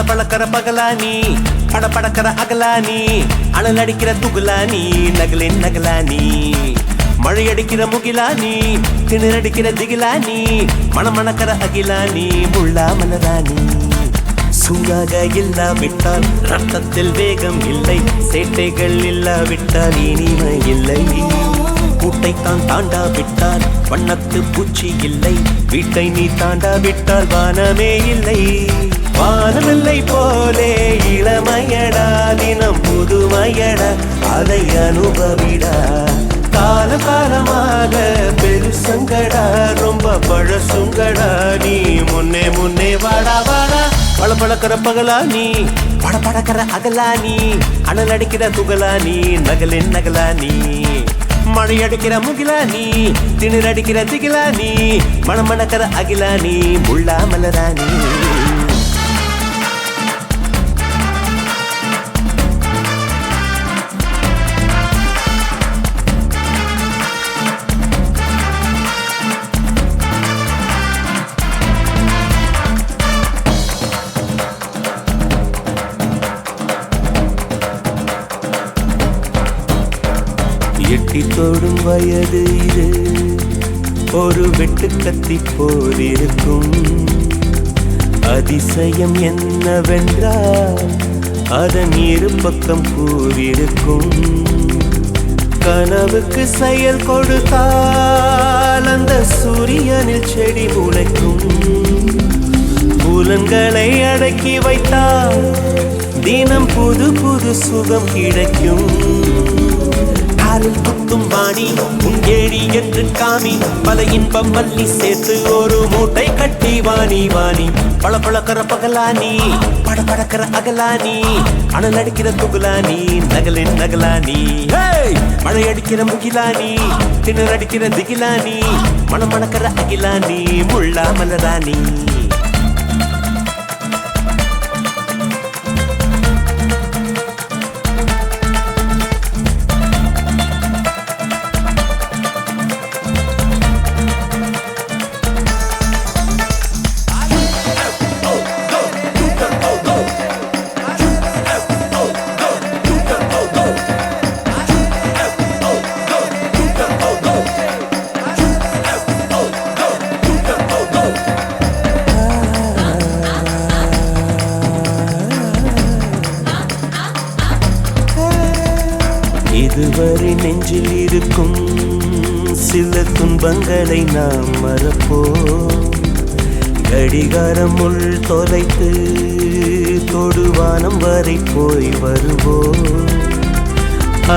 பளபளக்கிற பகலானி படபடக்கிற அகலானி அனல் அடிக்கிற துகுலானி நகலின் நகலானி மழையடிக்கிற முகிலானி திணறடிக்கிற திகிலானி மணமணக்கிற அகிலானி முள்ளா மலரானி சூடாக இல்லாவிட்டால் ரத்தத்தில் வேகம் இல்லை சேட்டைகள் இல்லாவிட்டால் இனிமை இல்லை கூட்டைத்தான் தாண்டாவிட்டால் வண்ணத்து பூச்சி இல்லை வீட்டை நீ தாண்டாவிட்டால் வானமே இல்லை வானமில்லை போலே இளமையடா தினம் புதுமையடா அதை அனுபவிடா காலம் காலமாக பெருசங்கடா ரொம்ப பழசுங்கடா நீ முன்னே முன்னே வாடா வாடா பளபளக்கிற பகலானி படபடக்கிற அகலானி அனல் அடிக்கிற துகலானி நகலின் நகலானி மழையடிக்கிற முகிலானி திணறடிக்கிற திகிலானி மணமணக்கிற அகிலானி முள்ளா மலரானி எட்டி தொடும் வயது இது ஒரு வெட்டு கத்தி போலிருக்கும் அதிசயம் என்னவென்றால் அதன் இரு பக்கம் கூறிருக்கும் கனவுக்கு செயல் கொடுத்தால் அந்த சூரியனில் செடி முளைக்கும் புலன்களை அடக்கி வைத்தால் தினம் புது புது சுகம் கிடைக்கும் குத்தும் வாணி உன் ஏழி என்று காமி பல இன்பம் மல்லி சேர்த்து ஒரு மூட்டை கட்டி வாணி வாணி பளபளக்கிற பகலானி படபடக்கிற அகலானி அனல் அடிக்கிற துகுலானி நகலின் நகலானி மழையடிக்கிற முகிலானி திணறடிக்கிற திகிலானி மணமணக்கிற அகிலானி முள்ளா மலரானி இதுவரை நெஞ்சில் இருக்கும் சில துன்பங்களை நாம் மறப்போம் கடிகாரம் உள் தொலைத்து தொடுவானம் வரை போய் வருவோம்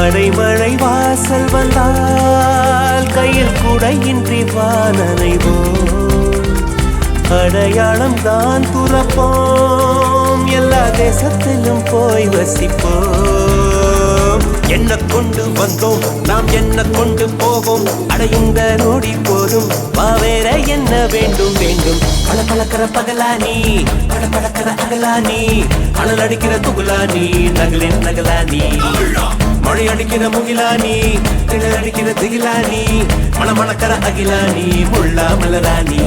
அடைமழை வாசல் வந்தால் கையில் குடையின்றி வானனைவோம் அடையாளம் தான் துறப்போம் எல்லா தேசத்திலும் போய் வசிப்போம் என்ன கொண்டு வந்தோம் நாம் என்ன கொண்டு போவோம் அடையுங்க நோடி போதும் வேற என்ன வேண்டும் வேண்டும் பளபளக்கிற பகலானி படபடக்கிற அகலானி அனல் அடிக்கிற துகுலானி நகலின் நகலானி மழை அடிக்கிற முகிலானி திணறடிக்கிற திகிலானி மணமணக்கிற அகிலானி முள்ளா மலரானி